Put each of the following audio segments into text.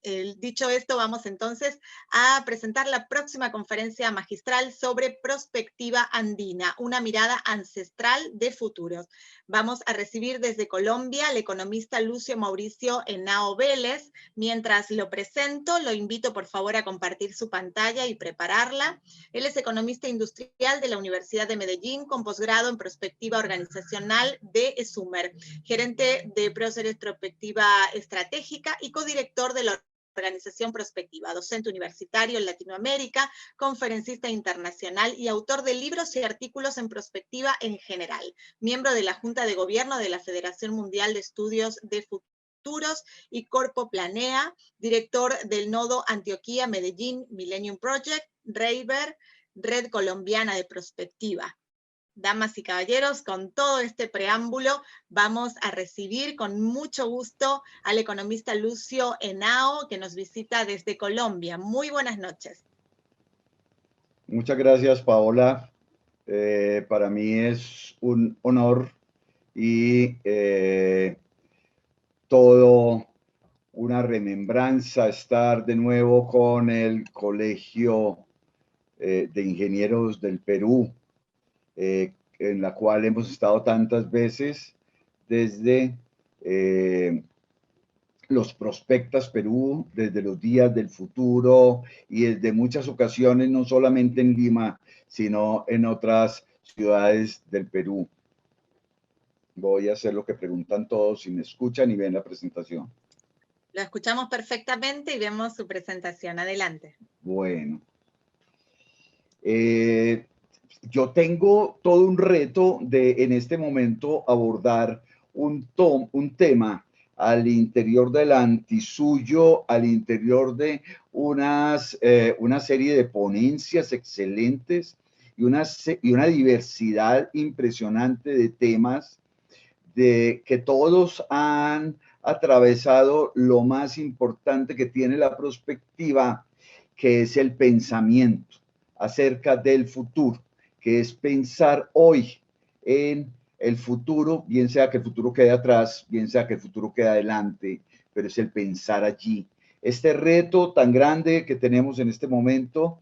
Dicho esto, vamos entonces a presentar la próxima conferencia magistral sobre prospectiva andina, una mirada ancestral de futuros. Vamos a recibir desde Colombia al economista Lucio Mauricio Henao Vélez. Mientras lo presento, lo invito por favor a compartir su pantalla y prepararla. Él es economista industrial de la Universidad de Medellín, con posgrado en prospectiva organizacional de ESUMER, gerente de Próceres Prospectiva Estratégica y codirector de la Organización Prospectiva, docente universitario en Latinoamérica, conferencista internacional y autor de libros y artículos en prospectiva en general, miembro de la Junta de Gobierno de la Federación Mundial de Estudios de Futuros y Corpo Planea, director del Nodo Antioquía Medellín Millennium Project, REIVER, Red Colombiana de Prospectiva. Damas y caballeros, con todo este preámbulo, vamos a recibir con mucho gusto al economista Lucio Henao, que nos visita desde Colombia. Muy buenas noches. Muchas gracias, Paola. Para mí es un honor y todo una remembranza estar de nuevo con el Colegio de Ingenieros del Perú, en la cual hemos estado tantas veces desde los Prospectas Perú, desde los Días del Futuro y desde muchas ocasiones, no solamente en Lima, sino en otras ciudades del Perú. Voy a hacer lo que preguntan todos, si me escuchan y ven la presentación. Lo escuchamos perfectamente y vemos su presentación. Adelante. Bueno. Yo tengo todo un reto de, en este momento, abordar un tema al interior del Antisuyo, al interior de una serie de ponencias excelentes y una diversidad impresionante de temas que todos han atravesado lo más importante que tiene la prospectiva, que es el pensamiento acerca del futuro, que es pensar hoy en el futuro, bien sea que el futuro quede atrás, bien sea que el futuro quede adelante, pero es el pensar allí. Este reto tan grande que tenemos en este momento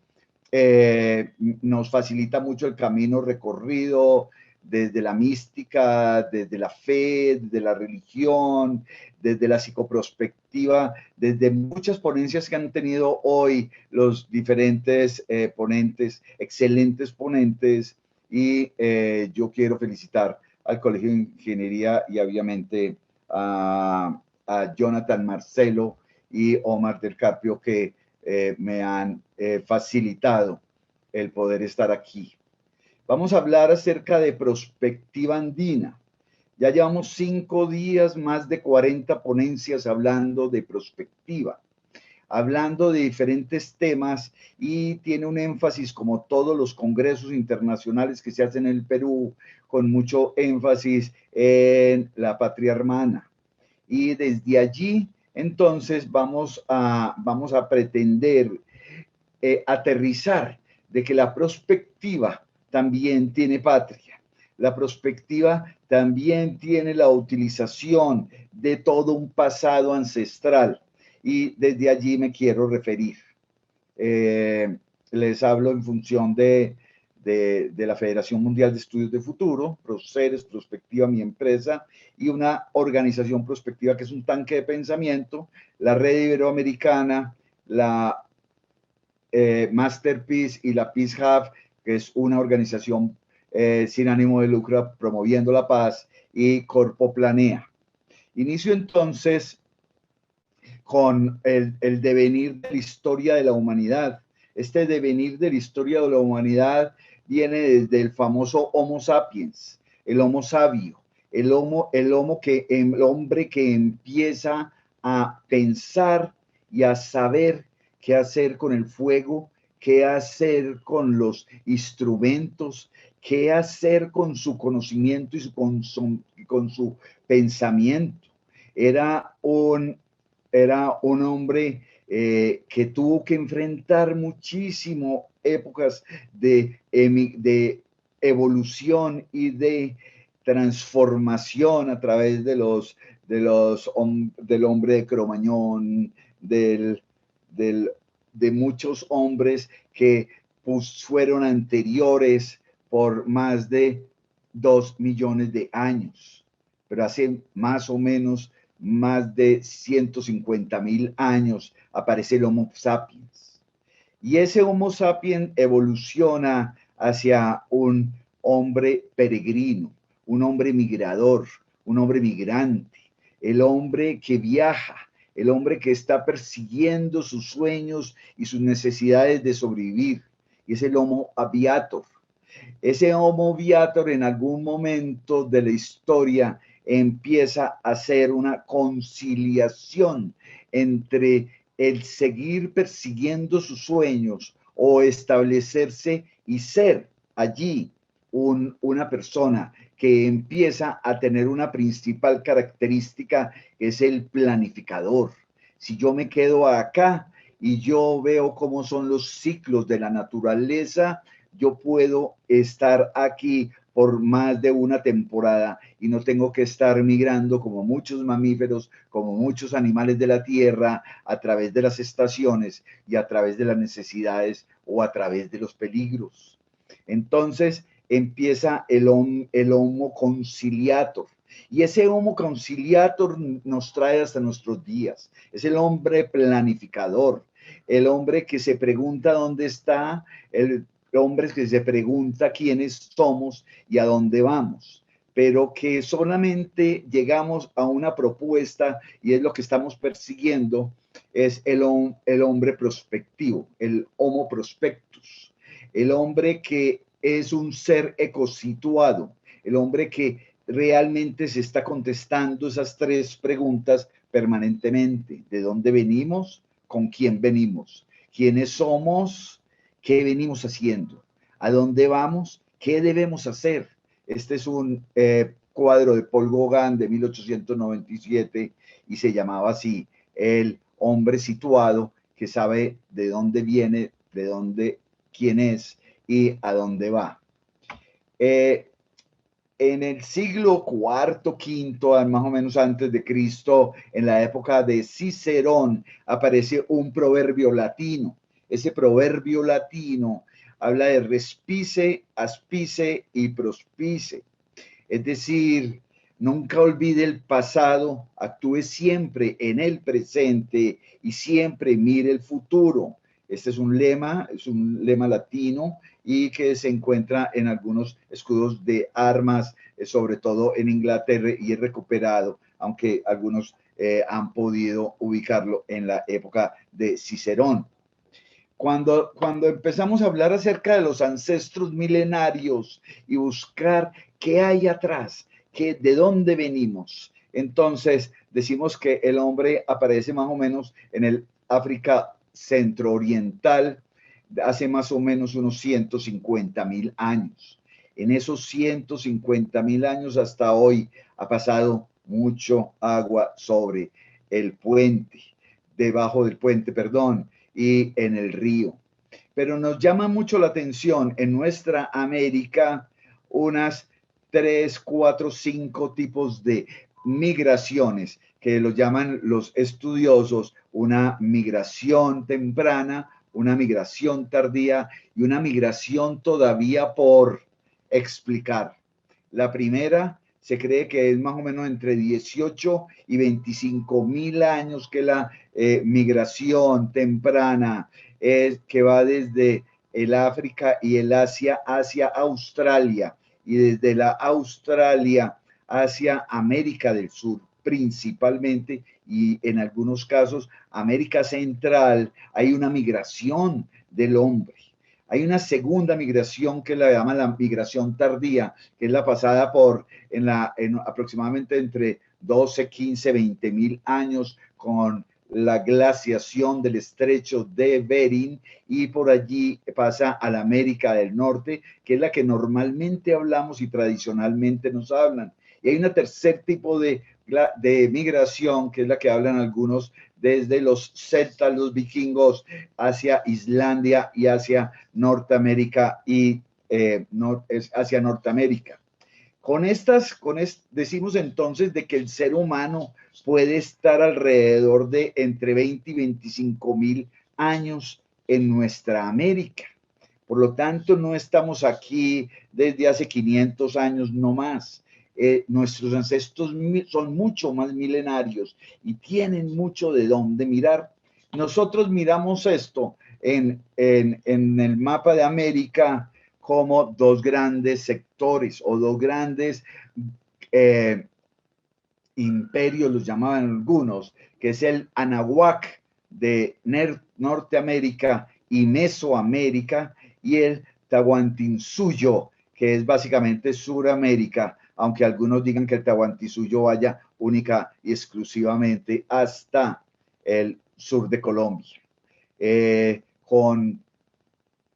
nos facilita mucho el camino recorrido desde la mística, desde la fe, desde la religión, desde la psicoprospectiva, desde muchas ponencias que han tenido hoy los diferentes ponentes, excelentes ponentes, y yo quiero felicitar al Colegio de Ingeniería y obviamente a Jonathan Marcelo y Omar del Carpio, que me han facilitado el poder estar aquí. Vamos a hablar acerca de prospectiva andina. Ya llevamos 5 días, más de 40 ponencias hablando de prospectiva, hablando de diferentes temas, y tiene un énfasis, como todos los congresos internacionales que se hacen en el Perú, con mucho énfasis en la patria hermana. Y desde allí, entonces, vamos a pretender aterrizar de que la prospectiva también tiene patria. La prospectiva también tiene la utilización de todo un pasado ancestral, y desde allí me quiero referir. Les hablo en función de la Federación Mundial de Estudios de Futuro, Proceres, Prospectiva, mi empresa, y una organización prospectiva que es un tanque de pensamiento, la Red Iberoamericana, la Masterpiece y la Peace Hub, que es una organización sin ánimo de lucro promoviendo la paz, y Corpo Planea. Inicio entonces con el devenir de la historia de la humanidad. Este devenir de la historia de la humanidad viene desde el famoso Homo sapiens, el Homo sabio, el hombre que empieza a pensar y a saber qué hacer con el fuego, qué hacer con los instrumentos, qué hacer con su conocimiento y con su pensamiento. Era un hombre que tuvo que enfrentar muchísimo épocas de evolución y de transformación a través del hombre de Cromañón, del, de muchos hombres que fueron anteriores por más de 2 millones de años, pero hace más o menos más de 150.000 años aparece el Homo sapiens. Y ese Homo sapiens evoluciona hacia un hombre peregrino, un hombre migrador, un hombre migrante, el hombre que viaja, el hombre que está persiguiendo sus sueños y sus necesidades de sobrevivir. Y es el Homo viator. Ese Homo viator en algún momento de la historia empieza a hacer una conciliación entre el seguir persiguiendo sus sueños o establecerse y ser allí una persona que empieza a tener una principal característica, que es el planificador. Si yo me quedo acá y yo veo cómo son los ciclos de la naturaleza, yo puedo estar aquí por más de una temporada y no tengo que estar migrando como muchos mamíferos, como muchos animales de la tierra, a través de las estaciones y a través de las necesidades o a través de los peligros. Entonces empieza el Homo conciliator. Y ese Homo conciliator nos trae hasta nuestros días. Es el hombre planificador, el hombre que se pregunta dónde está, el hombre que se pregunta quiénes somos y a dónde vamos, pero que solamente llegamos a una propuesta y es lo que estamos persiguiendo, es el hombre prospectivo, el Homo prospectus, el hombre que es un ser ecosituado, el hombre que realmente se está contestando esas 3 preguntas permanentemente: ¿de dónde venimos? ¿Con quién venimos? ¿Quiénes somos? ¿Qué venimos haciendo? ¿A dónde vamos? ¿Qué debemos hacer? Este es un cuadro de Paul Gauguin de 1897 y se llamaba así: el hombre situado que sabe de dónde viene, de dónde, quién es y a dónde va. En el siglo IV, V, más o menos antes de Cristo, en la época de Cicerón, aparece un proverbio latino. Ese proverbio latino habla de respice, aspice y prospice. Es decir, nunca olvide el pasado, actúe siempre en el presente y siempre mire el futuro. Este es un lema latino y que se encuentra en algunos escudos de armas, sobre todo en Inglaterra, y es recuperado, aunque algunos han podido ubicarlo en la época de Cicerón. Cuando empezamos a hablar acerca de los ancestros milenarios y buscar qué hay atrás, de dónde venimos, entonces decimos que el hombre aparece más o menos en el África centro-oriental hace más o menos unos 150.000 años. En esos 150.000 años hasta hoy ha pasado mucho agua sobre el puente, debajo del puente, perdón, y en el río. Pero nos llama mucho la atención en nuestra América unas 3, 4, 5 tipos de migraciones que lo llaman los estudiosos: una migración temprana, una migración tardía y una migración todavía por explicar. La primera se cree que es más o menos entre 18 y 25.000 años, que la migración temprana es que va desde el África y el Asia hacia Australia, y desde la Australia hacia América del Sur principalmente, y en algunos casos América Central. Hay una migración del hombre. Hay una segunda migración que la llaman la migración tardía, que es la pasada en aproximadamente entre 12, 15, 20.000 años, con la glaciación del estrecho de Bering, y por allí pasa a la América del Norte, que es la que normalmente hablamos y tradicionalmente nos hablan. Y hay un tercer tipo de migración, que es la que hablan algunos, desde los celtas, los vikingos, hacia Islandia y hacia Norteamérica hacia Norteamérica. Decimos entonces de que el ser humano puede estar alrededor de entre 20 y 25.000 años en nuestra América. Por lo tanto, no estamos aquí desde hace 500 años, no más. Nuestros ancestros son mucho más milenarios y tienen mucho de dónde mirar. Nosotros miramos esto en el mapa de América como dos grandes sectores o dos grandes imperios, los llamaban algunos, que es el Anahuac de Norteamérica y Mesoamérica, y el Tahuantinsuyo, que es básicamente Suramérica, aunque algunos digan que el Tahuantinsuyo vaya única y exclusivamente hasta el sur de Colombia.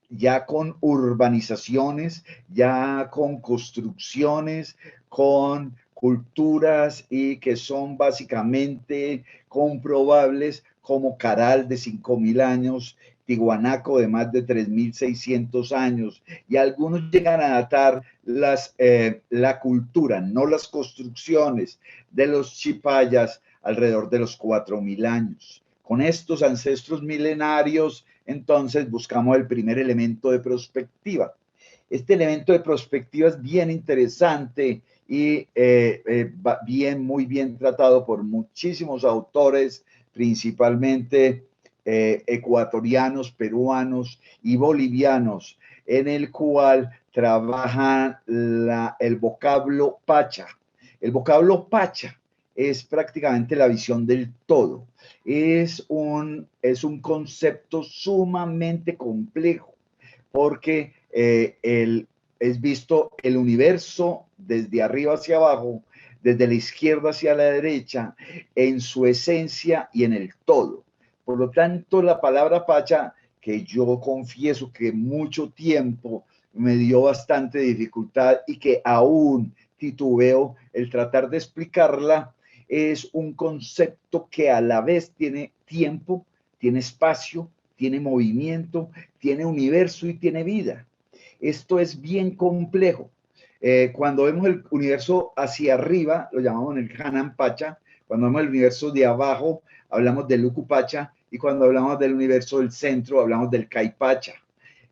Ya con urbanizaciones, ya con construcciones, con culturas y que son básicamente comprobables como Caral de 5.000 años, Tiwanaco de más de 3.600 años, y algunos llegan a datar la cultura, no las construcciones de los chipayas alrededor de los 4.000 años. Con estos ancestros milenarios, entonces buscamos el primer elemento de perspectiva. Este elemento de perspectiva es bien interesante y muy bien tratado por muchísimos autores, principalmente ecuatorianos, peruanos y bolivianos, en el cual trabajan el vocablo pacha. El vocablo pacha es prácticamente la visión del todo. Es un concepto sumamente complejo porque es visto el universo desde arriba hacia abajo, desde la izquierda hacia la derecha, en su esencia y en el todo. Por lo tanto, la palabra pacha, que yo confieso que mucho tiempo me dio bastante dificultad y que aún titubeo el tratar de explicarla, es un concepto que a la vez tiene tiempo, tiene espacio, tiene movimiento, tiene universo y tiene vida. Esto es bien complejo. Cuando vemos el universo hacia arriba, lo llamamos el Hanan Pacha. Cuando vemos el universo de abajo, hablamos del Ucupacha. Y cuando hablamos del universo del centro, hablamos del Caipacha.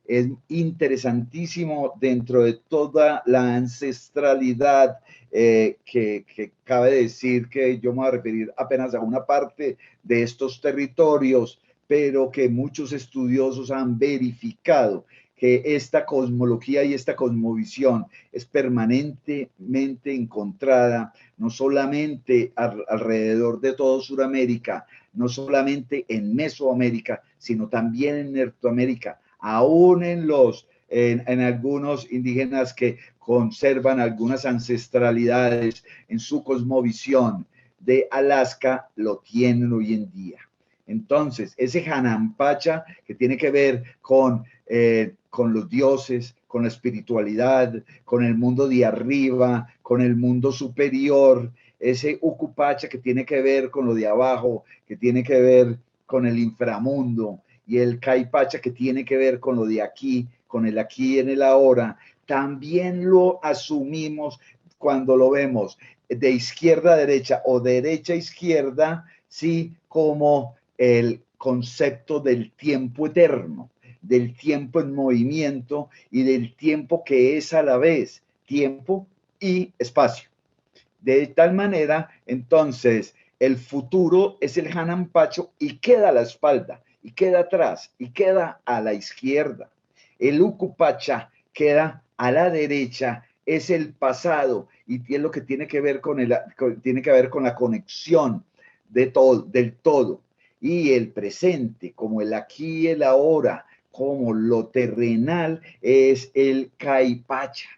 Es interesantísimo dentro de toda la ancestralidad que cabe decir que yo me voy a referir apenas a una parte de estos territorios, pero que muchos estudiosos han verificado que esta cosmología y esta cosmovisión es permanentemente encontrada, no solamente alrededor de todo Sudamérica, no solamente en Mesoamérica, sino también en Norteamérica, aún en algunos indígenas que conservan algunas ancestralidades en su cosmovisión de Alaska, lo tienen hoy en día. Entonces, ese Hanan Pacha que tiene que ver con los dioses, con la espiritualidad, con el mundo de arriba, con el mundo superior, ese Ucupacha que tiene que ver con lo de abajo, que tiene que ver con el inframundo, y el Caipacha que tiene que ver con lo de aquí, con el aquí en el ahora, también lo asumimos cuando lo vemos de izquierda a derecha o derecha a izquierda, sí, como el concepto del tiempo eterno, del tiempo en movimiento y del tiempo que es a la vez tiempo y espacio. De tal manera, entonces, el futuro es el Hanan Pacho y queda a la espalda, y queda atrás, y queda a la izquierda. El Ucupacha queda a la derecha, es el pasado, y es lo que tiene que ver con la conexión de todo, del todo. Y el presente, como el aquí y el ahora, como lo terrenal, es el Caipacha.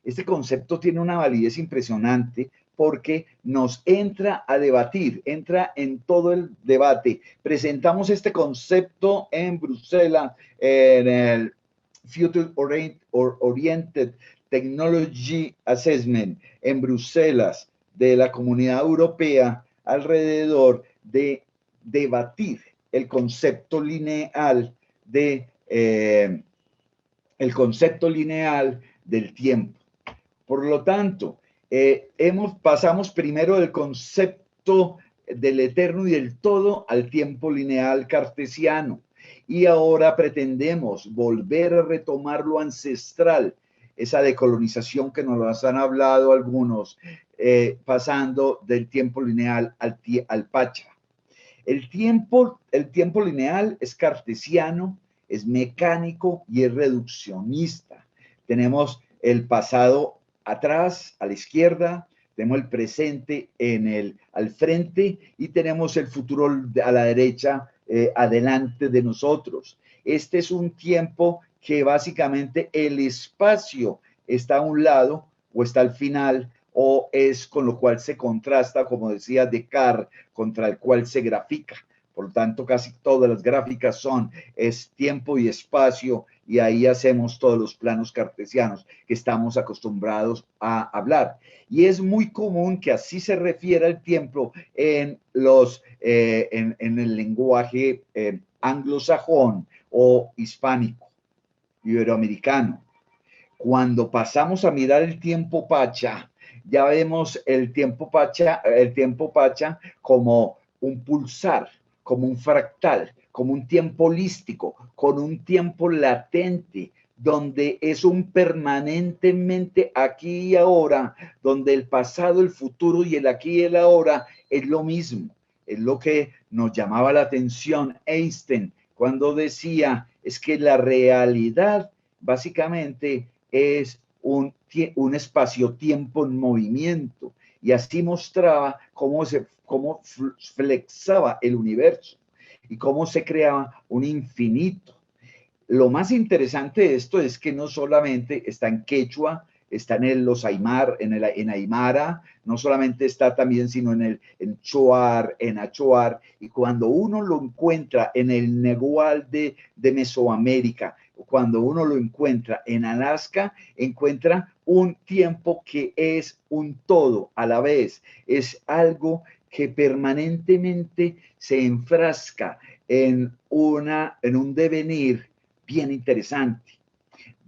Este concepto tiene una validez impresionante porque nos entra a debatir, entra en todo el debate. Presentamos este concepto en Bruselas, en el Future Oriented Technology Assessment en Bruselas de la Comunidad Europea, alrededor de debatir el concepto lineal del tiempo. Por lo tanto, pasamos primero del concepto del eterno y del todo al tiempo lineal cartesiano. Y ahora pretendemos volver a retomar lo ancestral, esa decolonización que nos han hablado algunos, pasando del tiempo lineal al Pacha. El tiempo lineal es cartesiano, es mecánico y es reduccionista. Tenemos el pasado atrás, a la izquierda, tenemos el presente al frente y tenemos el futuro a la derecha, adelante de nosotros. Este es un tiempo que básicamente el espacio está a un lado o está al final, o es con lo cual se contrasta, como decía Descartes, contra el cual se grafica. Por lo tanto, casi todas las gráficas es tiempo y espacio, y ahí hacemos todos los planos cartesianos que estamos acostumbrados a hablar. Y es muy común que así se refiera el tiempo en el lenguaje anglosajón o hispánico, iberoamericano. Cuando pasamos a mirar el tiempo Pacha, ya vemos el tiempo Pacha como un pulsar, como un fractal, como un tiempo holístico, con un tiempo latente, donde es un permanentemente aquí y ahora, donde el pasado, el futuro y el aquí y el ahora es lo mismo. Es lo que nos llamaba la atención Einstein cuando decía, es que la realidad básicamente es un espacio-tiempo en movimiento, y así mostraba cómo flexaba el universo y cómo se creaba un infinito. Lo más interesante de esto es que no solamente está en quechua, está en aymara, no solamente está también, sino en choar, en achoar, y cuando uno lo encuentra en el negual de Mesoamérica, cuando uno lo encuentra en Alaska, encuentra un tiempo que es un todo a la vez, es algo que permanentemente se enfrasca en un devenir bien interesante.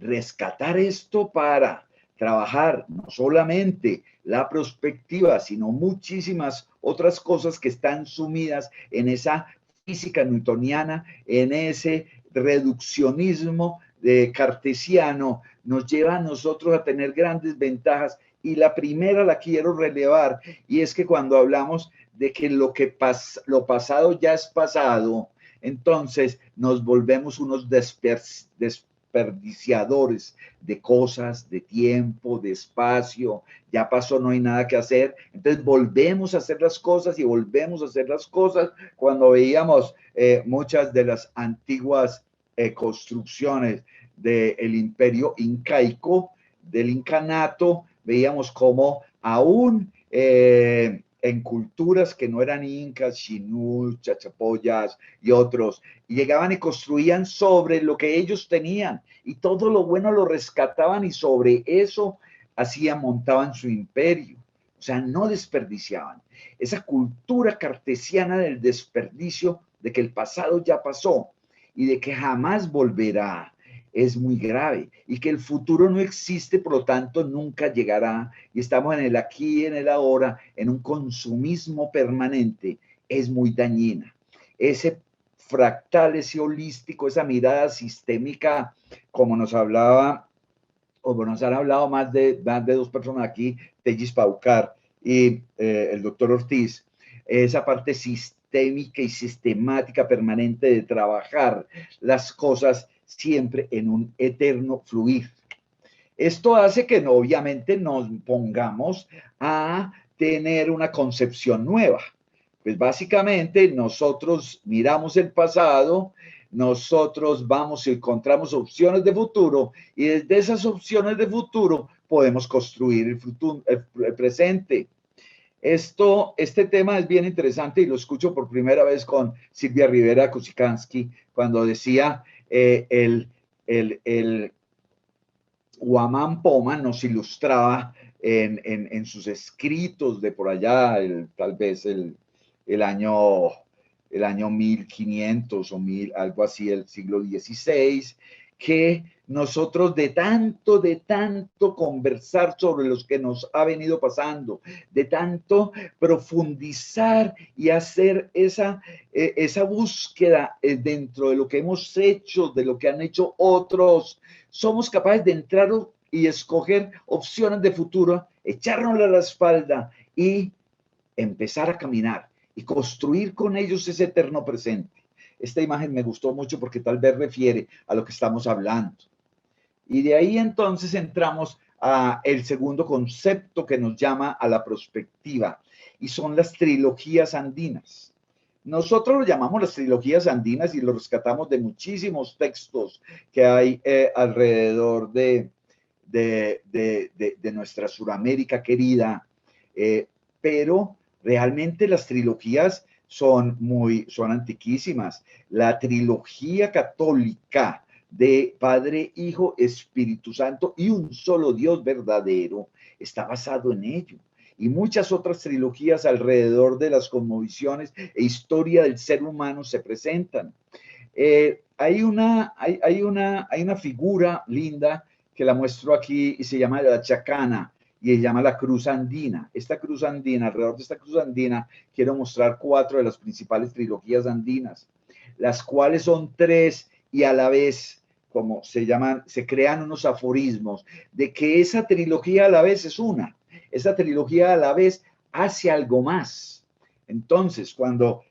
Rescatar esto para trabajar no solamente la perspectiva, sino muchísimas otras cosas que están sumidas en esa física newtoniana, en ese reduccionismo cartesiano, nos lleva a nosotros a tener grandes ventajas. Y la primera la quiero relevar, y es que cuando hablamos de que lo pasado ya es pasado, entonces nos volvemos unos desperdiciadores de cosas, de tiempo, de espacio. Ya pasó, no hay nada que hacer. Entonces volvemos a hacer las cosas y volvemos a hacer las cosas. Cuando veíamos muchas de las antiguas construcciones del imperio incaico, del incanato, veíamos cómo aún en culturas que no eran incas, chinús, chachapoyas y otros, y llegaban y construían sobre lo que ellos tenían, y todo lo bueno lo rescataban, y sobre eso montaban su imperio. O sea, no desperdiciaban. Esa cultura cartesiana del desperdicio, de que el pasado ya pasó y de que jamás volverá, es muy grave, y que el futuro no existe, por lo tanto nunca llegará, y estamos en el aquí y en el ahora, en un consumismo permanente, es muy dañina. Ese fractal, ese holístico, esa mirada sistémica, como nos han hablado más de dos personas aquí, Tegis Paucar y el doctor Ortiz, esa parte sistémica y sistemática permanente de trabajar las cosas siempre en un eterno fluir. Esto hace que obviamente nos pongamos a tener una concepción nueva. Pues básicamente nosotros miramos el pasado, nosotros vamos y encontramos opciones de futuro, y desde esas opciones de futuro podemos construir el presente. Este tema es bien interesante, y lo escucho por primera vez con Silvia Rivera Kusikansky, cuando decía el Guamán Poma nos ilustraba en sus escritos de por allá, tal vez el año 1500 o 1000, algo así, el siglo XVI, que nosotros de tanto conversar sobre los que nos ha venido pasando, de tanto profundizar y hacer esa búsqueda dentro de lo que hemos hecho, de lo que han hecho otros, somos capaces de entrar y escoger opciones de futuro, echarnos a la espalda y empezar a caminar y construir con ellos ese eterno presente. Esta imagen me gustó mucho porque tal vez refiere a lo que estamos hablando. Y de ahí entonces entramos a el segundo concepto que nos llama a la prospectiva, y son las trilogías andinas. Nosotros lo llamamos las trilogías andinas y lo rescatamos de muchísimos textos que hay alrededor de nuestra Suramérica querida, pero realmente las trilogías son antiquísimas. La trilogía católica de Padre, Hijo, Espíritu Santo y un solo Dios verdadero está basado en ello. Y muchas otras trilogías alrededor de las cosmovisiones e historia del ser humano se presentan. Hay una figura linda que la muestro aquí y se llama la chacana y se llama la cruz andina. Esta cruz andina, alrededor de esta cruz andina, quiero mostrar 4 de las principales trilogías andinas, las cuales son 3 y a la vez, como se llaman, se crean unos aforismos de que esa trilogía a la vez es una. Esa trilogía a la vez hace algo más. Entonces, cuando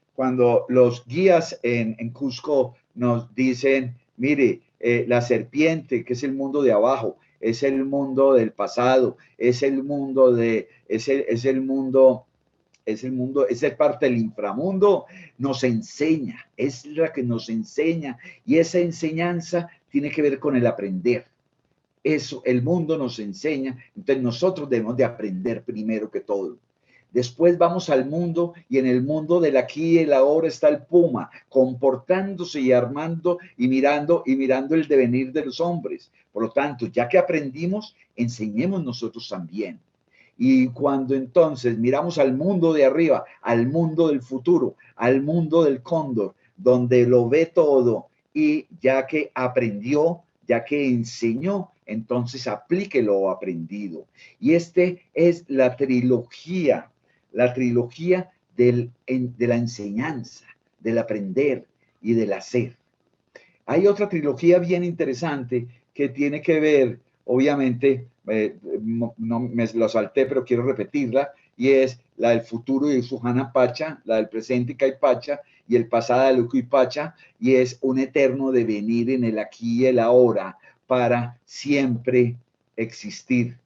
los guías en Cusco nos dicen, mire, la serpiente, que es el mundo de abajo, es el mundo del pasado, es el mundo es parte del inframundo, nos enseña, es la que nos enseña, y esa enseñanza tiene que ver con el aprender. Eso, el mundo nos enseña, entonces nosotros debemos de aprender primero que todo. Después vamos al mundo y en el mundo del aquí y el ahora está el puma, comportándose y armando y mirando el devenir de los hombres. Por lo tanto, ya que aprendimos, enseñemos nosotros también. Y cuando entonces miramos al mundo de arriba, al mundo del futuro, al mundo del cóndor, donde lo ve todo y ya que aprendió, ya que enseñó, entonces aplique lo aprendido. Y este es la trilogía de la enseñanza, del aprender y del hacer. Hay otra trilogía bien interesante que tiene que ver, obviamente, no me lo salté, pero quiero repetirla, y es la del futuro de Sujana Pacha, la del presente Caipacha y el pasado de Luco y Pacha, y es un eterno devenir en el aquí y el ahora para siempre existir.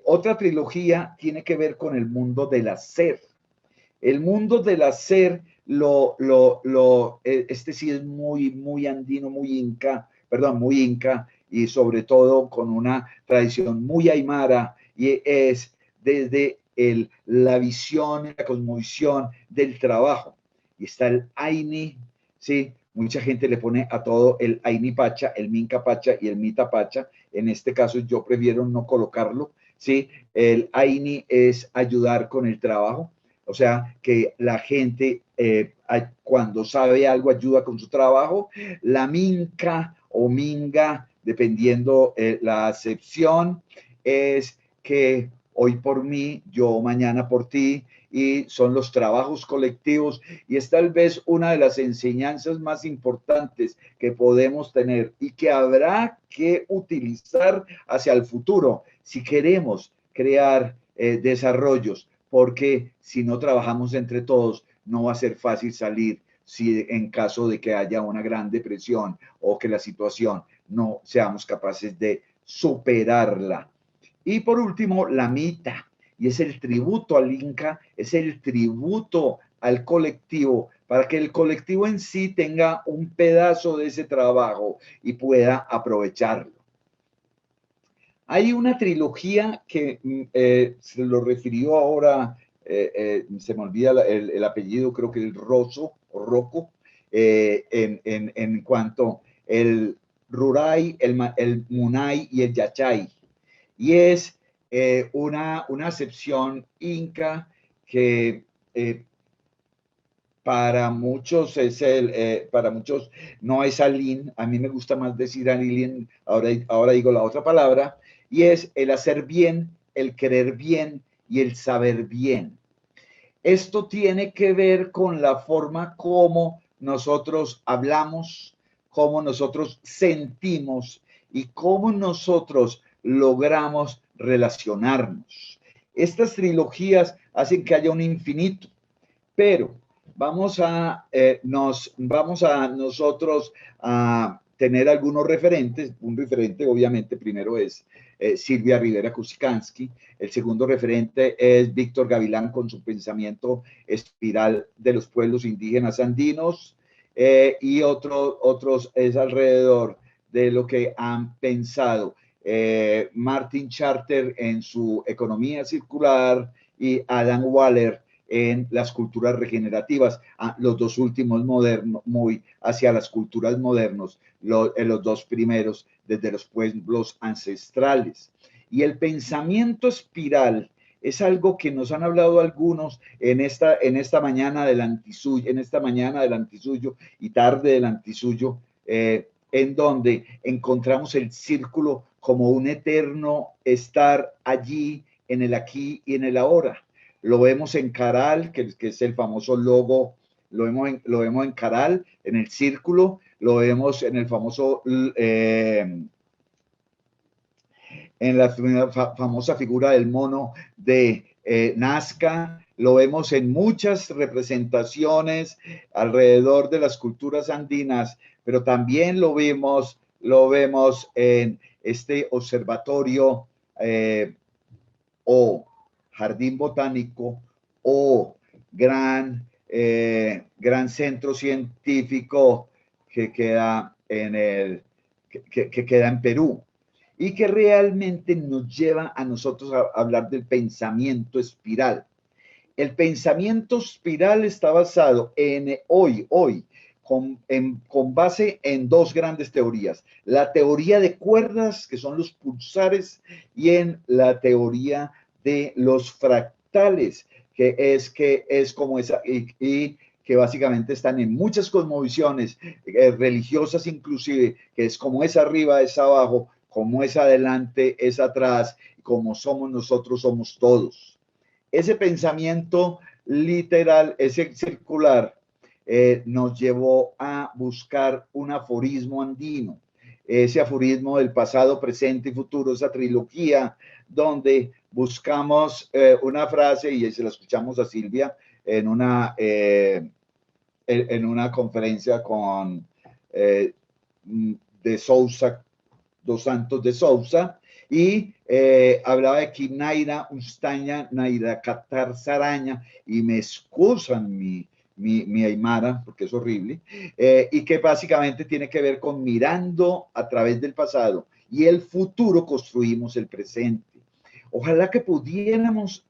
Otra trilogía tiene que ver con el mundo del hacer. El mundo del hacer, este sí es muy andino, muy inca, y sobre todo con una tradición muy aymara, y es desde la visión, la cosmovisión del trabajo. Y está el Aini, ¿sí? Mucha gente le pone a todo el Aini Pacha, el Minca Pacha y el Mita Pacha. En este caso yo prefiero no colocarlo, ¿sí? El Aini es ayudar con el trabajo, o sea, que la gente cuando sabe algo ayuda con su trabajo. La minca o minga, dependiendo la acepción, es que hoy por mí, yo mañana por ti, y son los trabajos colectivos, y es tal vez una de las enseñanzas más importantes que podemos tener y que habrá que utilizar hacia el futuro si queremos crear desarrollos, porque si no trabajamos entre todos, no va a ser fácil salir si en caso de que haya una gran depresión o que la situación no seamos capaces de superarla. Y por último, la mita, y es el tributo al Inca, es el tributo al colectivo, para que el colectivo en sí tenga un pedazo de ese trabajo y pueda aprovecharlo. Hay una trilogía que se lo refirió ahora, se me olvida el apellido, creo que el Rosso o Rocco, en cuanto el Ruray, el Munay y el Yachay. Y es una acepción inca que para muchos para muchos no es Alin, a mí me gusta más decir Alin, ahora digo la otra palabra, y es el hacer bien, el querer bien y el saber bien. Esto tiene que ver con la forma como nosotros hablamos, cómo nosotros sentimos y cómo nosotros logramos relacionarnos. Estas trilogías hacen que haya un infinito, pero vamos a nosotros a tener algunos referentes. Un referente, obviamente, primero es Silvia Rivera Kuczynski. El segundo referente es Víctor Gavilán con su pensamiento espiral de los pueblos indígenas andinos. Y otros es alrededor de lo que han pensado Martin Charter en su economía circular y Adam Waller en las culturas regenerativas, los dos últimos modernos, muy hacia las culturas modernos, los dos primeros desde los pueblos ancestrales. Y el pensamiento espiral es algo que nos han hablado algunos en esta mañana del antisuyo, y tarde del antisuyo, en donde encontramos el círculo como un eterno estar allí, en el aquí y en el ahora. Lo vemos en Caral, que es el famoso logo, lo vemos en Caral, en el círculo, lo vemos en el famoso, en la famosa figura del mono de Nazca, lo vemos en muchas representaciones alrededor de las culturas andinas, pero también lo vemos en este observatorio o jardín botánico o gran centro científico que queda que queda en Perú y que realmente nos lleva a nosotros a hablar del pensamiento espiral. El pensamiento espiral está basado en con base en dos grandes teorías. La teoría de cuerdas, que son los pulsares, y en la teoría de los fractales, que es como esa, y que básicamente están en muchas cosmovisiones religiosas inclusive, que es como es arriba, es abajo, como es adelante, es atrás, como somos nosotros, somos todos. Ese pensamiento literal, ese circular, nos llevó a buscar un aforismo andino, ese aforismo del pasado, presente y futuro, esa trilogía donde buscamos una frase y se la escuchamos a Silvia en una conferencia con de Sousa, dos Santos de Sousa, y hablaba de Kinaira Ustaña Naira Qatar Saraña, y me excusan mi aymara, porque es horrible, y que básicamente tiene que ver con mirando a través del pasado y el futuro construimos el presente. Ojalá que pudiéramos,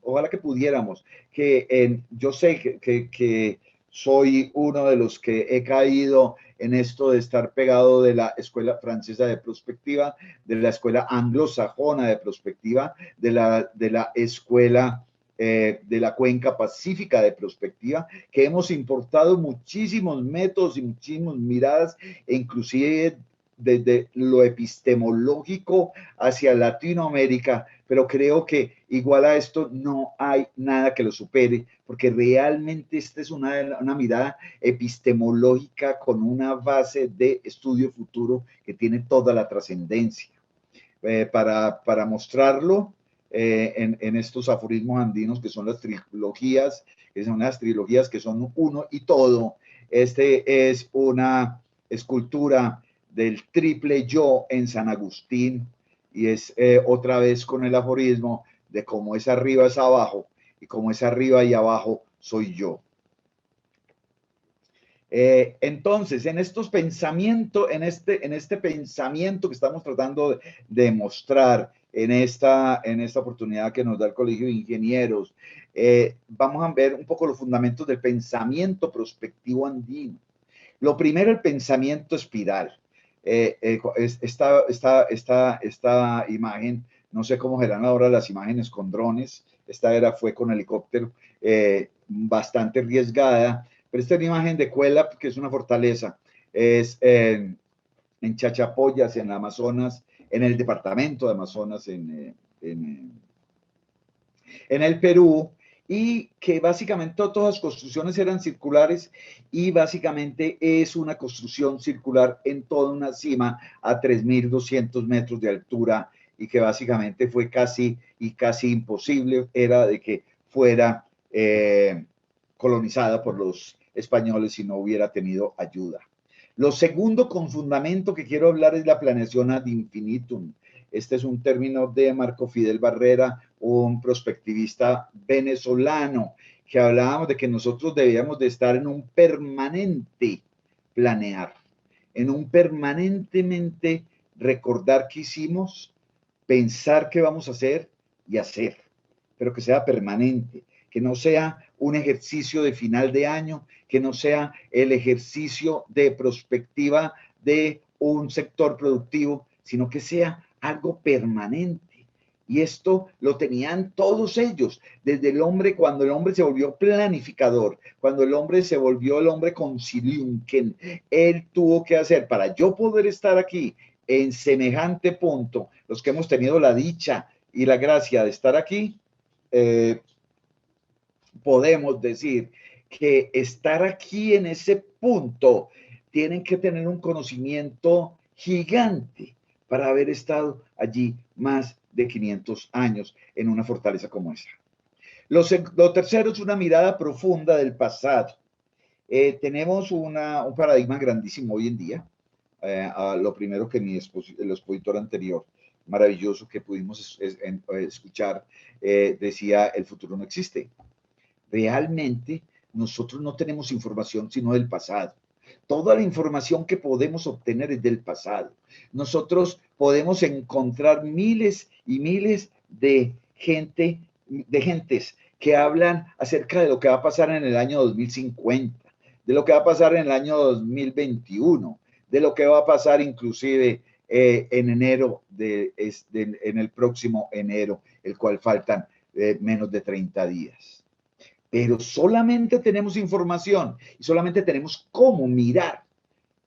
yo sé que soy uno de los que he caído en esto de estar pegado de la escuela francesa de prospectiva, de la escuela anglosajona de prospectiva, de la escuela de la cuenca pacífica de prospectiva, que hemos importado muchísimos métodos y muchísimas miradas, e inclusive desde lo epistemológico hacia Latinoamérica, pero creo que igual a esto no hay nada que lo supere, porque realmente esta es una mirada epistemológica con una base de estudio futuro que tiene toda la trascendencia. Para mostrarlo en estos aforismos andinos, que son las trilogías, que son uno y todo. Este es una escultura del triple yo en San Agustín, y es otra vez con el aforismo de cómo es arriba es abajo, y cómo es arriba y abajo soy yo. Entonces, en estos pensamientos, en este pensamiento que estamos tratando de mostrar en esta oportunidad que nos da el Colegio de Ingenieros, vamos a ver un poco los fundamentos del pensamiento prospectivo andino. Lo primero, el pensamiento espiral. Esta imagen, no sé cómo serán ahora las imágenes con drones, fue con helicóptero, bastante arriesgada, Pero esta es una imagen de Cuelap, que es una fortaleza. Es en Chachapoyas, en Amazonas, en el departamento de Amazonas, en el Perú, y que básicamente todas las construcciones eran circulares y básicamente es una construcción circular en toda una cima a 3.200 metros de altura y que básicamente fue casi imposible, era de que fuera colonizada por los españoles si no hubiera tenido ayuda. Lo segundo con fundamento que quiero hablar es la planeación ad infinitum. Este es un término de Marco Fidel Barrera, un prospectivista venezolano, que hablábamos de que nosotros debíamos de estar en un permanente planear, en un permanentemente recordar qué hicimos, pensar qué vamos a hacer y hacer, pero que sea permanente, que no sea un ejercicio de final de año, que no sea el ejercicio de prospectiva de un sector productivo, sino que sea algo permanente. Y esto lo tenían todos ellos, desde el hombre, cuando el hombre se volvió planificador, cuando el hombre se volvió el hombre concilium, que él tuvo que hacer para yo poder estar aquí en semejante punto, los que hemos tenido la dicha y la gracia de estar aquí, podemos decir que estar aquí en ese punto tienen que tener un conocimiento gigante para haber estado allí más de 500 años en una fortaleza como esa. Lo tercero es una mirada profunda del pasado. Tenemos un paradigma grandísimo hoy en día. Lo primero que el expositor anterior, maravilloso que pudimos escuchar, decía, el futuro no existe. Realmente nosotros no tenemos información sino del pasado. Toda la información que podemos obtener es del pasado. Nosotros podemos encontrar miles y miles de gentes que hablan acerca de lo que va a pasar en el año 2050, de lo que va a pasar en el año 2021, de lo que va a pasar inclusive en enero, en el próximo enero, el cual faltan menos de 30 días. Pero solamente tenemos información y solamente tenemos cómo mirar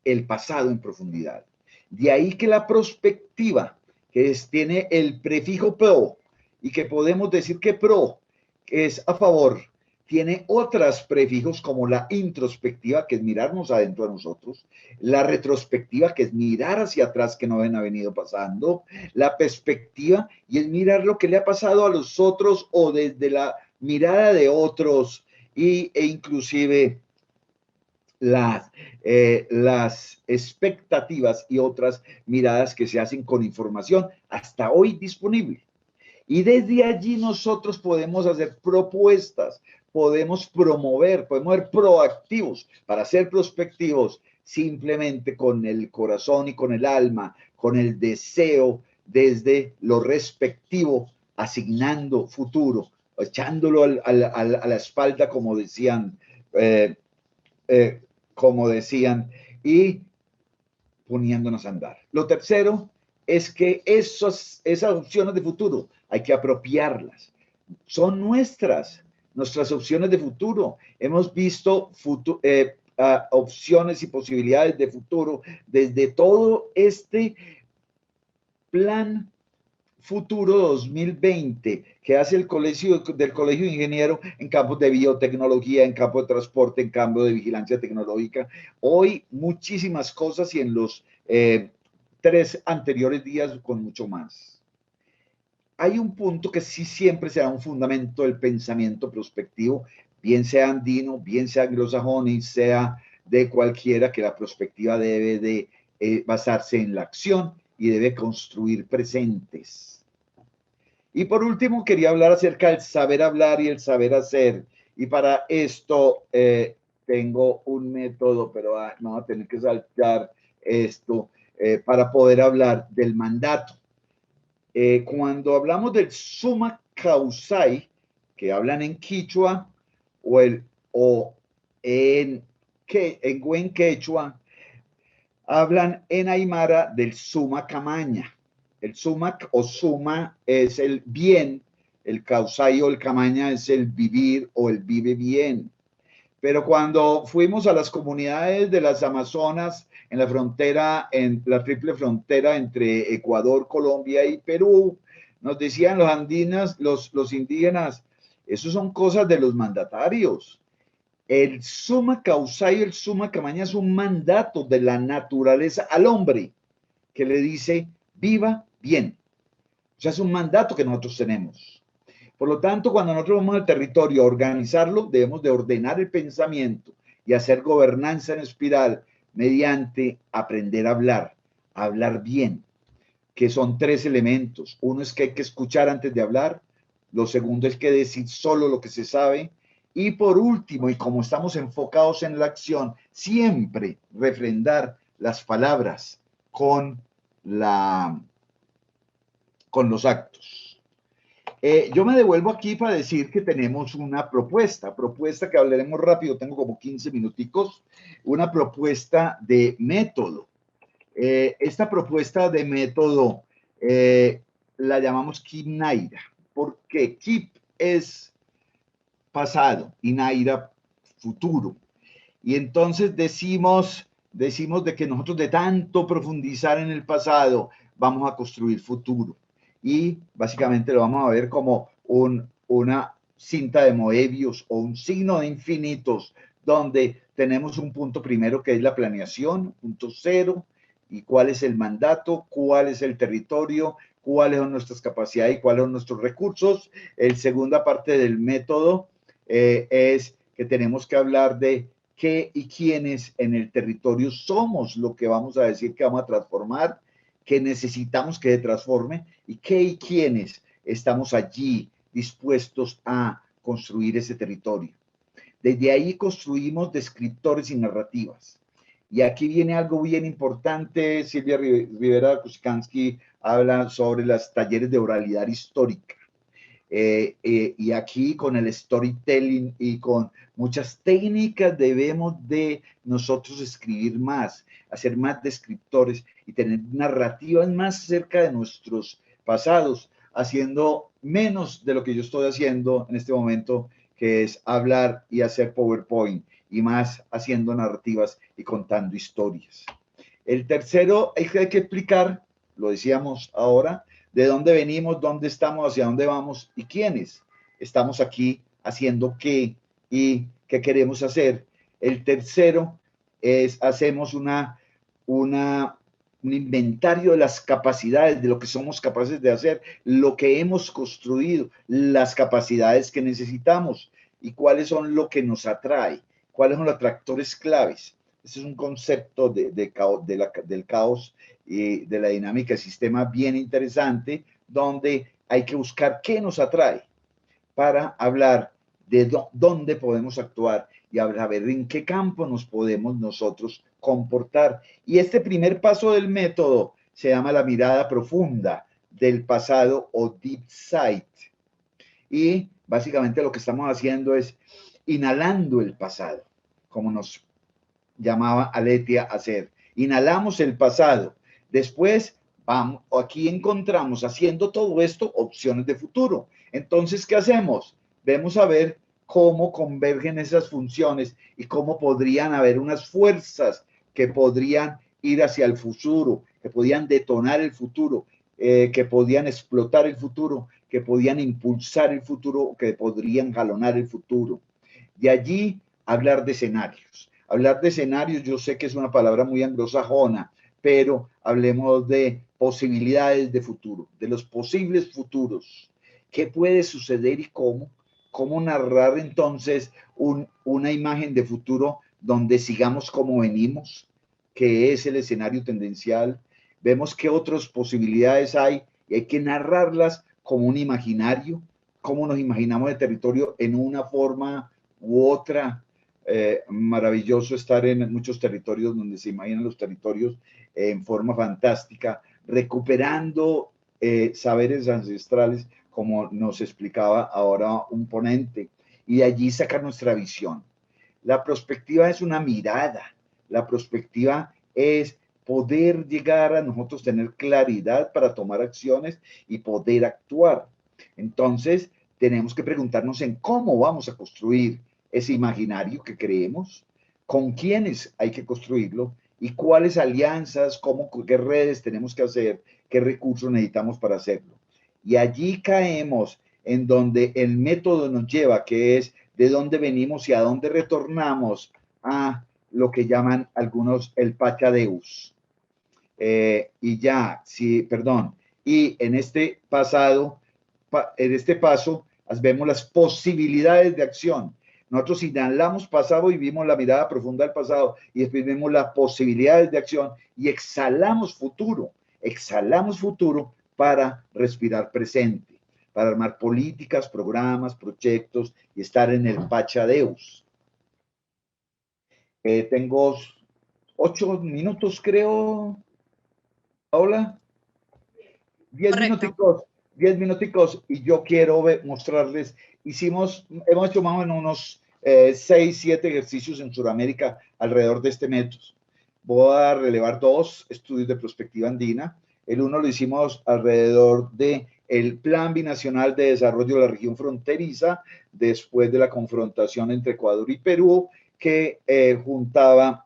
el pasado en profundidad. De ahí que la prospectiva, que tiene el prefijo pro, y que podemos decir que pro es a favor, tiene otros prefijos como la introspectiva, que es mirarnos adentro de nosotros, la retrospectiva, que es mirar hacia atrás que no ha venido pasando, la perspectiva, y es mirar lo que le ha pasado a los otros o desde la mirada de otros, e inclusive las expectativas y otras miradas que se hacen con información hasta hoy disponible. Y desde allí nosotros podemos hacer propuestas, podemos promover, podemos ser proactivos para ser prospectivos simplemente con el corazón y con el alma, con el deseo desde lo respectivo, asignando futuro, echándolo a la espalda, como decían, y poniéndonos a andar. Lo tercero es que esas opciones de futuro hay que apropiarlas. Son nuestras opciones de futuro. Hemos visto opciones y posibilidades de futuro desde todo este plan Futuro 2020 que hace el Colegio de Ingenieros en campos de biotecnología, en campo de transporte, en campo de vigilancia tecnológica. Hoy muchísimas cosas y en los 3 anteriores días con mucho más. Hay un punto que sí siempre será un fundamento del pensamiento prospectivo, bien sea andino, bien sea anglosajón y sea de cualquiera, que la prospectiva debe de basarse en la acción y debe construir presentes. Y por último, quería hablar acerca del saber hablar y el saber hacer. Y para esto tengo un método, pero no voy a tener que saltar esto para poder hablar del mandato. Cuando hablamos del summa causai, que hablan en quichua o en buen quechua, hablan en aymara del summa camaña. El sumac o suma es el bien, el causai o el camaña es el vivir o el vive bien. pero cuando fuimos a las comunidades de las Amazonas, en la frontera, en la triple frontera entre Ecuador, Colombia y Perú, nos decían los andinos, los indígenas, eso son cosas de los mandatarios. El summa causa y el summa camaña es un mandato de la naturaleza al hombre que le dice viva bien. O sea, es un mandato que nosotros tenemos. Por lo tanto, cuando nosotros vamos al territorio a organizarlo, debemos de ordenar el pensamiento y hacer gobernanza en espiral mediante aprender a hablar bien, que son tres elementos. Uno es que hay que escuchar antes de hablar, lo segundo es que decir solo lo que se sabe, y por último, y como estamos enfocados en la acción, siempre refrendar las palabras con los actos. Yo me devuelvo aquí para decir que tenemos una propuesta que hablaremos rápido, tengo como 15 minuticos, una propuesta de método. Esta propuesta de método la llamamos Keep Naira, porque Keep es pasado y Naira futuro. Y entonces decimos de que nosotros de tanto profundizar en el pasado vamos a construir futuro. Y básicamente lo vamos a ver como una cinta de Moebius o un signo de infinitos, donde tenemos un punto primero que es la planeación, punto cero, y cuál es el mandato, cuál es el territorio, cuáles son nuestras capacidades y cuáles son nuestros recursos. El segunda parte del método es que tenemos que hablar de qué y quiénes en el territorio somos lo que vamos a decir que vamos a transformar, que necesitamos que se transforme y qué y quiénes estamos allí dispuestos a construir ese territorio. Desde ahí construimos descriptores y narrativas. Y aquí viene algo bien importante. Silvia Rivera Kuskansky habla sobre los talleres de oralidad histórica. Y aquí con el storytelling y con muchas técnicas debemos de nosotros escribir más, hacer más descriptores y tener narrativas más cerca de nuestros pasados, haciendo menos de lo que yo estoy haciendo en este momento, que es hablar y hacer PowerPoint, y más haciendo narrativas y contando historias. El tercero, hay que explicar, lo decíamos ahora, de dónde venimos, dónde estamos, hacia dónde vamos y quiénes estamos aquí haciendo qué y qué queremos hacer. El tercero es hacemos un inventario de las capacidades, de lo que somos capaces de hacer, lo que hemos construido, las capacidades que necesitamos y cuáles son lo que nos atrae, cuáles son los atractores claves. Ese es un concepto del caos y de la dinámica del sistema bien interesante, donde hay que buscar qué nos atrae para hablar de dónde podemos actuar y a ver en qué campo nos podemos nosotros comportar. Y este primer paso del método se llama la mirada profunda del pasado o deep sight. Y básicamente lo que estamos haciendo es inhalando el pasado, como nos llamaba Aletia a hacer. Inhalamos el pasado. Después, vamos, aquí encontramos, haciendo todo esto, opciones de futuro. Entonces, ¿qué hacemos? Vemos a ver cómo convergen esas funciones y cómo podrían haber unas fuerzas que podrían ir hacia el futuro, que podían detonar el futuro, que podían explotar el futuro, que podían impulsar el futuro, que podrían jalonar el futuro. De allí, hablar de escenarios. Hablar de escenarios, yo sé que es una palabra muy anglosajona, pero hablemos de posibilidades de futuro, de los posibles futuros. ¿Qué puede suceder y cómo? ¿Cómo narrar entonces una imagen de futuro donde sigamos como venimos, que es el escenario tendencial? Vemos qué otras posibilidades hay y hay que narrarlas como un imaginario, cómo nos imaginamos el territorio en una forma u otra. Maravilloso estar en muchos territorios donde se imaginan los territorios en forma fantástica, recuperando saberes ancestrales, como nos explicaba ahora un ponente, y de allí sacar nuestra visión. La perspectiva es una mirada, la perspectiva es poder llegar a nosotros tener claridad para tomar acciones y poder actuar. Entonces, tenemos que preguntarnos en cómo vamos a construir ese imaginario que creemos, con quiénes hay que construirlo y cuáles alianzas, qué redes tenemos que hacer, qué recursos necesitamos para hacerlo. Y allí caemos en donde el método nos lleva, que es de dónde venimos y a dónde retornamos, a lo que llaman algunos el Pachadeus. Y ya, sí, perdón, y en este en este paso, vemos las posibilidades de acción. Nosotros inhalamos pasado y vimos la mirada profunda del pasado y después vemos las posibilidades de acción y exhalamos futuro para respirar presente, para armar políticas, programas, proyectos y estar en el Pachadeus. Tengo 8 minutos, creo, Paola. 10 minuticos, 10 minuticos, y yo quiero mostrarles, hemos hecho más o menos unos 6, 7 ejercicios en Sudamérica alrededor de este método. Voy a relevar 2 estudios de prospectiva andina. El uno lo hicimos alrededor de el Plan Binacional de Desarrollo de la Región Fronteriza, después de la confrontación entre Ecuador y Perú, que juntaba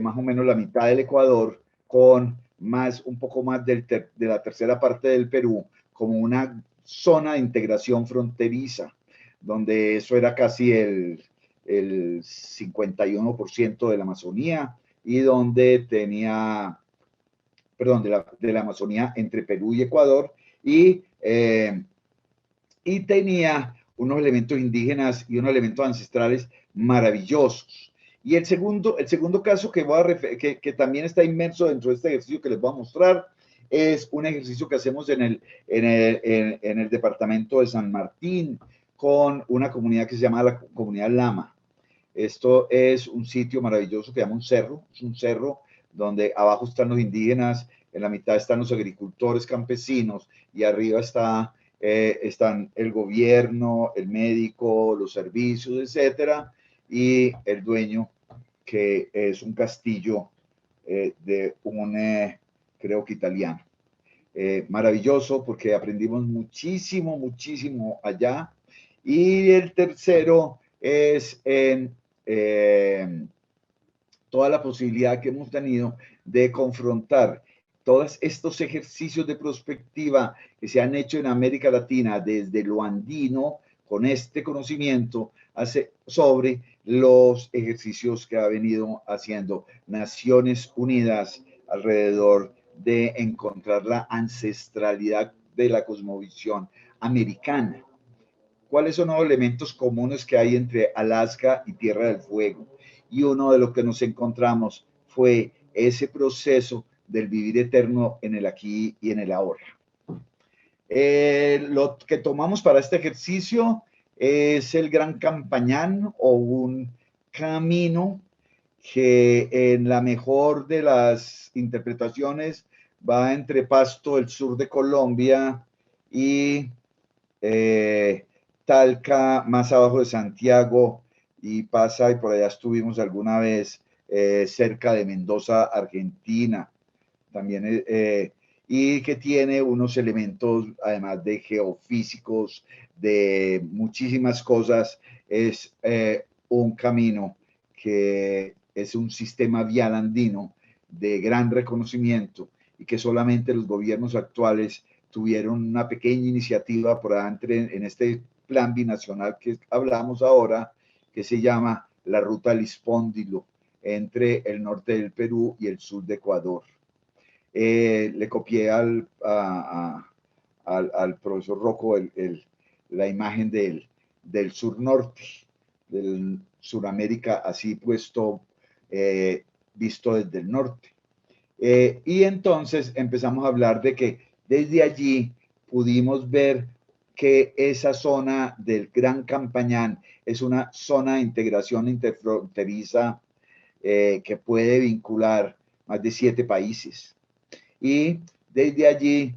más o menos la mitad del Ecuador con un poco más de la tercera parte del Perú, como una zona de integración fronteriza, donde eso era casi el 51% de la Amazonía, y donde tenía, perdón, de la Amazonía entre Perú y Ecuador, y tenía unos elementos indígenas y unos elementos ancestrales maravillosos. Y el segundo caso que también está inmerso dentro de este ejercicio que les voy a mostrar es un ejercicio que hacemos en el departamento de San Martín con una comunidad que se llama la comunidad Lama. Esto es un sitio maravilloso que se llama un cerro, es un cerro donde abajo están los indígenas, en la mitad están los agricultores campesinos y arriba están el gobierno, el médico, los servicios, etcétera, y el dueño, que es un castillo de creo que italiano. Maravilloso porque aprendimos muchísimo allá. Y el tercero es en toda la posibilidad que hemos tenido de confrontar todos estos ejercicios de prospectiva que se han hecho en América Latina desde lo andino, con este conocimiento sobre los ejercicios que ha venido haciendo Naciones Unidas alrededor de encontrar la ancestralidad de la cosmovisión americana. ¿Cuáles son los elementos comunes que hay entre Alaska y Tierra del Fuego? Y uno de los que nos encontramos fue ese proceso del vivir eterno en el aquí y en el ahora. Lo que tomamos para este ejercicio es el Gran Campañán, o un camino que en la mejor de las interpretaciones va entre Pasto, el sur de Colombia, y Talca, más abajo de Santiago, y pasa, y por allá estuvimos alguna vez, cerca de Mendoza, Argentina, también, y que tiene unos elementos, además de geofísicos, de muchísimas cosas. Es un camino que es un sistema vial andino de gran reconocimiento, y que solamente los gobiernos actuales tuvieron una pequeña iniciativa por en este plan binacional que hablamos ahora, que se llama la Ruta Lispóndilo, entre el norte del Perú y el sur de Ecuador. Le copié al profesor Rocco la imagen del sur-norte, del Suramérica, así puesto, visto desde el norte. Y entonces empezamos a hablar de que desde allí pudimos ver que esa zona del Gran Campañán es una zona de integración interfronteriza que puede vincular más de 7 países. Y desde allí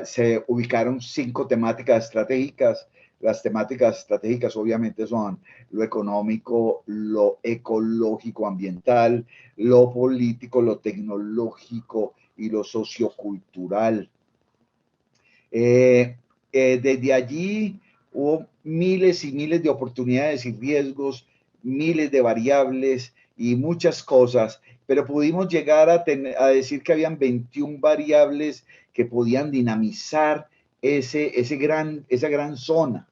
se ubicaron 5 temáticas estratégicas. Las temáticas estratégicas obviamente son lo económico, lo ecológico ambiental, lo político, lo tecnológico y lo sociocultural. Desde allí hubo miles y miles de oportunidades y riesgos, miles de variables y muchas cosas, pero pudimos llegar a decir que habían 21 variables que podían dinamizar esa gran zona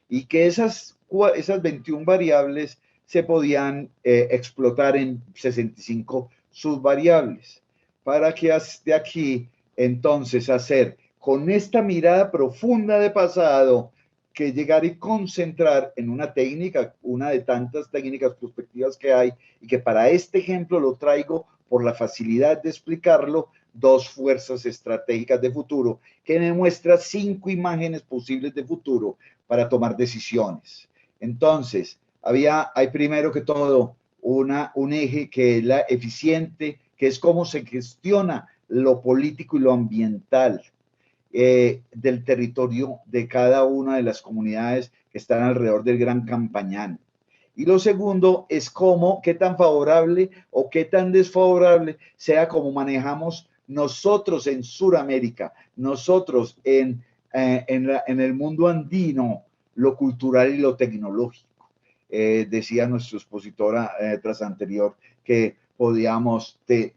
y que esas 21 variables se podían explotar en 65 subvariables para que de aquí entonces hacer con esta mirada profunda de pasado que llegar y concentrar en una técnica, una de tantas técnicas prospectivas que hay, y que para este ejemplo lo traigo por la facilidad de explicarlo, dos fuerzas estratégicas de futuro, que me muestra 5 imágenes posibles de futuro para tomar decisiones. Entonces, hay primero que todo un eje que es la eficiente, que es cómo se gestiona lo político y lo ambiental del territorio de cada una de las comunidades que están alrededor del Gran Campañán. Y lo segundo es cómo, qué tan favorable o qué tan desfavorable sea como manejamos nosotros en Sudamérica, nosotros en el mundo andino, lo cultural y lo tecnológico. Decía nuestra expositora tras anterior que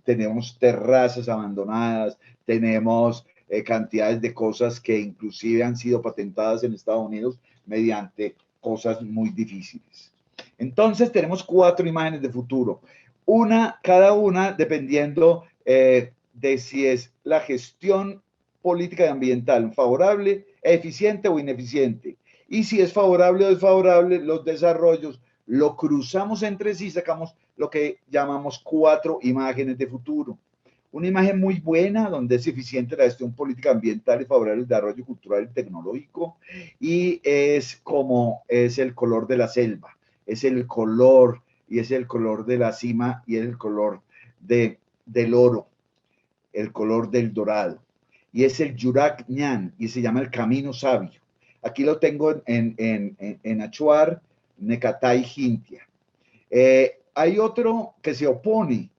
tenemos terrazas abandonadas, tenemos cantidades de cosas que inclusive han sido patentadas en Estados Unidos mediante cosas muy difíciles. Entonces tenemos 4 imágenes de futuro, cada una dependiendo de si es la gestión política y ambiental favorable, eficiente o ineficiente. Y si es favorable o desfavorable, los desarrollos lo cruzamos entre sí, sacamos lo que llamamos 4 imágenes de futuro. Una imagen muy buena, donde es eficiente la gestión política ambiental y favorable el desarrollo cultural y tecnológico, y es como es el color de la selva, es el color, y es el color de la cima, y es el color del oro, el color del dorado, y es el Yurak Ñan, y se llama el camino sabio. Aquí lo tengo en Achuar, Necatay, Jintia. Hay otro que se opone,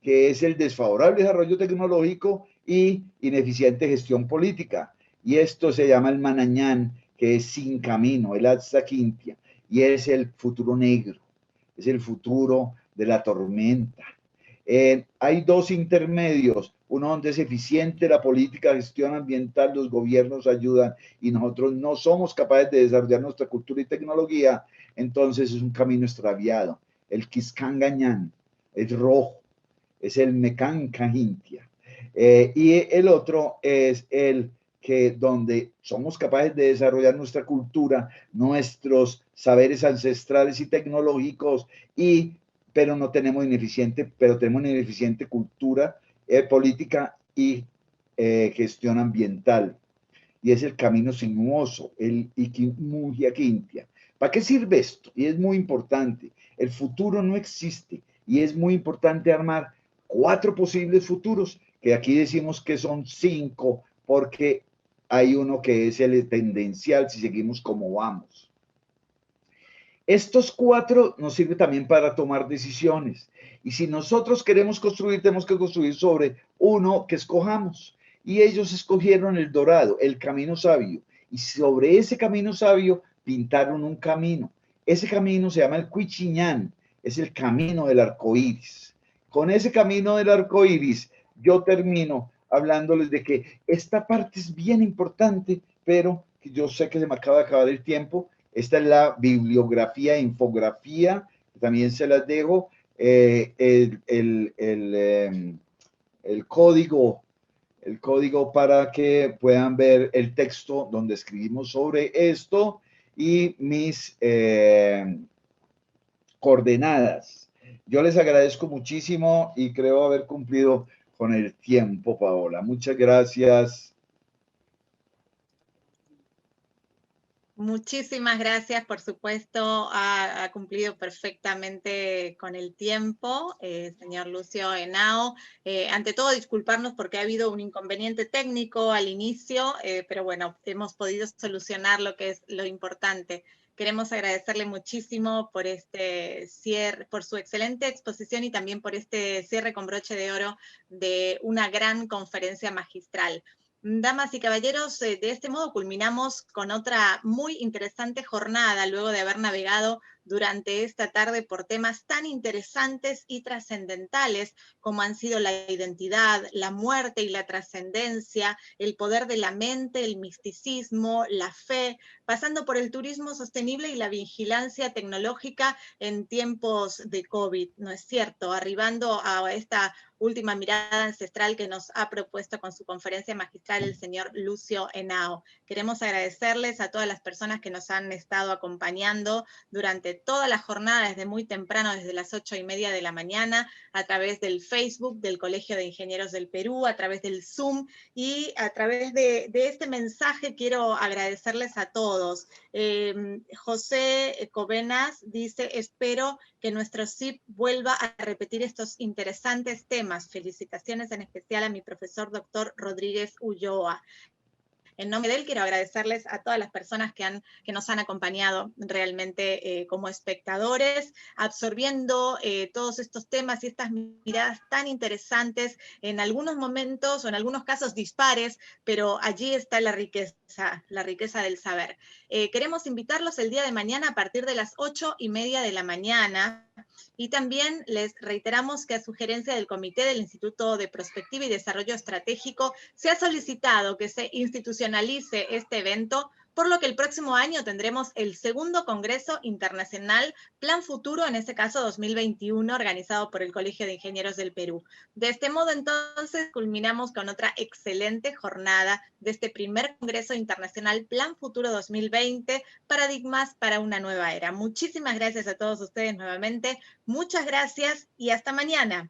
que es el desfavorable desarrollo tecnológico y ineficiente gestión política. Y esto se llama el Manañán, que es sin camino, el Atzaquintia, y es el futuro negro, es el futuro de la tormenta. Hay 2 intermedios, uno donde es eficiente la política, gestión ambiental, los gobiernos ayudan y nosotros no somos capaces de desarrollar nuestra cultura y tecnología, entonces es un camino extraviado. El Quiscangañán es rojo, es el Mecanca Jintia. Y el otro es el que donde somos capaces de desarrollar nuestra cultura, nuestros saberes ancestrales y tecnológicos, pero tenemos una ineficiente cultura, política y gestión ambiental. Y es el camino sinuoso, el Ikimugia Quintia. ¿Para qué sirve esto? Y es muy importante. El futuro no existe y es muy importante armar 4 posibles futuros, que aquí decimos que son 5, porque hay uno que es el tendencial si seguimos como vamos. Estos 4 nos sirven también para tomar decisiones. Y si nosotros queremos construir, tenemos que construir sobre uno que escojamos. Y ellos escogieron el dorado, el camino sabio. Y sobre ese camino sabio pintaron un camino. Ese camino se llama el Cuichiñán, es el camino del arco iris. Con ese camino del arco iris, yo termino hablándoles de que esta parte es bien importante, pero yo sé que se me acaba de acabar el tiempo. Esta es la bibliografía, infografía, también se las dejo, el código para que puedan ver el texto donde escribimos sobre esto y mis coordenadas. Yo les agradezco muchísimo y creo haber cumplido con el tiempo, Paola. Muchas gracias. Muchísimas gracias, por supuesto, ha cumplido perfectamente con el tiempo, señor Lucio Henao. Ante todo, disculparnos porque ha habido un inconveniente técnico al inicio, pero bueno, hemos podido solucionar lo que es lo importante. Queremos agradecerle muchísimo por este cierre, por su excelente exposición y también por este cierre con broche de oro de una gran conferencia magistral. Damas y caballeros, de este modo culminamos con otra muy interesante jornada, luego de haber navegado durante esta tarde por temas tan interesantes y trascendentales como han sido la identidad, la muerte y la trascendencia, el poder de la mente, el misticismo, la fe, pasando por el turismo sostenible y la vigilancia tecnológica en tiempos de COVID, ¿no es cierto? Arribando a esta última mirada ancestral que nos ha propuesto con su conferencia magistral el señor Lucio Henao. Queremos agradecerles a todas las personas que nos han estado acompañando durante toda la jornada, desde muy temprano, desde las 8:30 de la mañana, a través del Facebook del Colegio de Ingenieros del Perú, a través del Zoom, y a través de este mensaje quiero agradecerles a todos. José Covenas dice, espero que nuestro CIP vuelva a repetir estos interesantes temas. Felicitaciones en especial a mi profesor doctor Rodríguez Ulloa. En nombre de él quiero agradecerles a todas las personas que nos han acompañado realmente como espectadores, absorbiendo todos estos temas y estas miradas tan interesantes, en algunos momentos o en algunos casos dispares, pero allí está la riqueza del saber. Queremos invitarlos el día de mañana a partir de las 8:30 de la mañana. Y también les reiteramos que a sugerencia del Comité del Instituto de Prospectiva y Desarrollo Estratégico se ha solicitado que se institucionalice este evento, por lo que el próximo año tendremos el segundo Congreso Internacional Plan Futuro, en este caso 2021, organizado por el Colegio de Ingenieros del Perú. De este modo, entonces, culminamos con otra excelente jornada de este primer Congreso Internacional Plan Futuro 2020, Paradigmas para una nueva era. Muchísimas gracias a todos ustedes nuevamente. Muchas gracias y hasta mañana.